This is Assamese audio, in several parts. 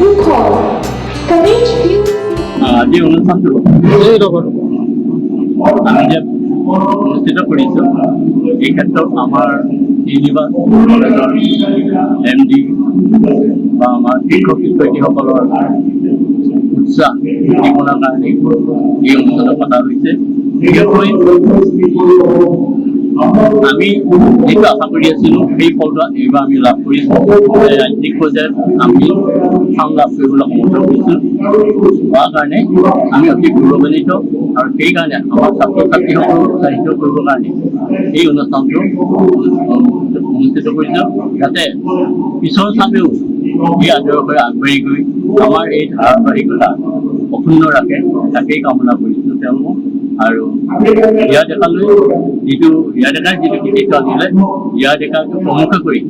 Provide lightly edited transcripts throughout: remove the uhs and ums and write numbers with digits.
you call. For each view. আজি অনুষ্ঠানটো আমি যে অনুষ্ঠিত কৰিছোঁ এই ক্ষেত্ৰত আমাৰ শ্ৰীনিবাস কলেজৰ MD বা আমাৰ শিক্ষক শিক্ষয়িত্ৰীসকলৰ উৎসাহ উদ্দীপনাৰ কাৰণে এই অনুষ্ঠানটো পতা হৈছে। বিশেষকৈ আমি যিটো আশা কৰি আছিলোঁ সেই ফলটো এইবাৰ আমি লাভ কৰিছোঁ। ৰাজ্যিক পৰ্যায়ত আমি স্থান লাভ কৰিবলৈ সমৰ্থ হৈছোঁ হোৱাৰ কাৰণে আমি অতি গৌৰৱান্বিত আৰু সেইকাৰণে আমাৰ ছাত্ৰ ছাত্ৰীসকলক উৎসাহিত কৰিবৰ কাৰণে এই অনুষ্ঠানটো অনুষ্ঠিত কৰিছোঁ, যাতে পিছৰ চামেও এই আদৰ্শৰে আগবাঢ়ি গৈ আমাৰ এই ধাৰাবাহিকতা অক্ষুণ্ণ ৰাখে তাকেই কামনা কৰিছোঁ তেওঁলোকক। আৰু ইয়াৰ ডেকালৈ ইয়াৰ ডেকাই যিটো কৃতিত্ব আনিলে ইয়াৰ ডেকাকে প্ৰমুখ কৰি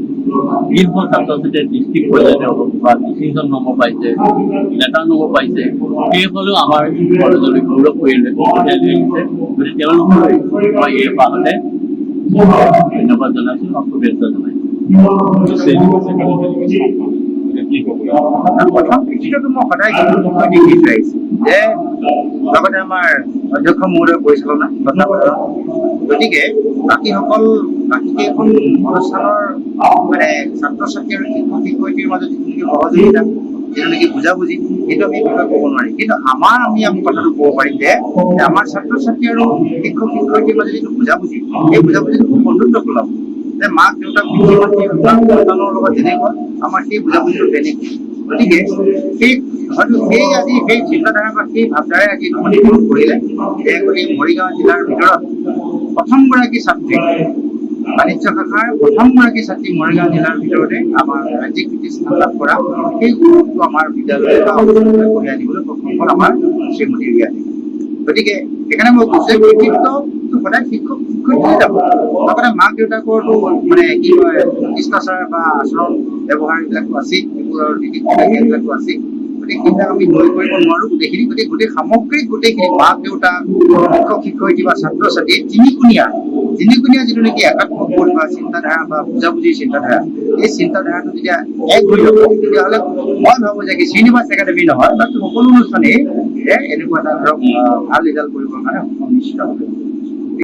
যিসকল ছাত্ৰ ছাত্ৰীয়ে ডিষ্ট্ৰিক্ট পৰ্যায়তে হওক বা ডিষ্টিংশ্যন নম্বৰ পাইছে, লেটাৰ নম্বৰ পাইছে, সেইসকলেও আমাৰ কলেজলৈ গৌৰৱ কৰিলে আহিছে। গতিকে তেওঁলোকলৈ মই এই বাৰতে ধন্যবাদ জনাইছোঁ আৰু শুভেচ্ছা জনাইছোঁ। প্ৰথম কৃতিত্বটো মই সদায় দেখি আহিছোঁ যে লগতে আমাৰ অধ্যক্ষ মহোদয়ৰ পৰিচালনা তত্বাৱধানত। গতিকে বাকীকেইখন অনুষ্ঠানৰ মানে ছাত্ৰ ছাত্ৰী আৰু শিক্ষক শিক্ষয়িত্ৰীৰ মাজত যিটো নেকি সহযোগিতা, যিটো নেকি বুজাবুজি, সেইটো আমি বিষয়ে ক'ব নোৱাৰিম। কিন্তু আমি কথাটো ক'ব পাৰিম যে আমাৰ ছাত্ৰ ছাত্ৰী আৰু শিক্ষক শিক্ষয়িত্ৰীৰ মাজত যিটো বুজাবুজি, এই বুজাবুজিটো খুব বন্ধুত্বসুলভ। যে মাক দেউতাক পিতৃ মাতৃ সন্তানৰ লগত যেনেকুৱা আমাৰ সেই বুজাবুজিটো তেনেকুৱা। গতিকে সেই চিন্তাধাৰা বা সেই ভাৱধাৰাই আজি অনুসৰণ কৰিলে এই মৰিগাঁও জিলাৰ ভিতৰত প্ৰথমগৰাকী ছাত্ৰী বাণিজ্য শাখাৰ প্ৰথমগৰাকী ছাত্ৰী মৰিগাঁও জিলাৰ ভিতৰতে আমাৰ ৰাজ্যিক প্ৰতিষ্ঠান লাভ কৰা সেই গৌৰৱটো আমাৰ বিদ্যালয়লৈ বা কঢ়িয়াই আনিবলৈ প্ৰথমখন আমাৰ শ্ৰীমতী ৰিয়া। গতিকে সেইকাৰণে মই কৈছোঁ যে কৃতিত্বটো সদায় শিক্ষক শিক্ষয়িত্ৰীয়ে যাব, লগতে মাক দেউতাকৰতো মানে কি হয় শিষ্টাচাৰ বা আচৰণ ব্যৱহাৰ এইবিলাকো আছেই, এইবোৰৰ নীতি এইবিলাকো আছেই। গতিকে সেইবিলাক আমি লৈ কৰিব নোৱাৰোঁ গোটেইখিনি। গতিকে সামগ্ৰিক গোটেইখিনি মাক দেউতাক শিক্ষক শিক্ষয়িত্ৰী বা ছাত্ৰ ছাত্ৰীয়ে তিনিকুণীয়া যিটো নেকি একাত্মক বোধ বা চিন্তাধাৰা বা বুজাবুজিৰ চিন্তাধাৰা, এই চিন্তাধাৰাটো যেতিয়া এক হৈ যাব তেতিয়াহ'লে মই ভাবোঁ যে কি শ্ৰীনিবাস একাডেমী নহয়, বাকী সকলো অনুষ্ঠানেই এনেকুৱা এটা ধৰক ভাল ৰিজাল্ট কৰিবৰ কাৰণে নিশ্চিত হ'ব।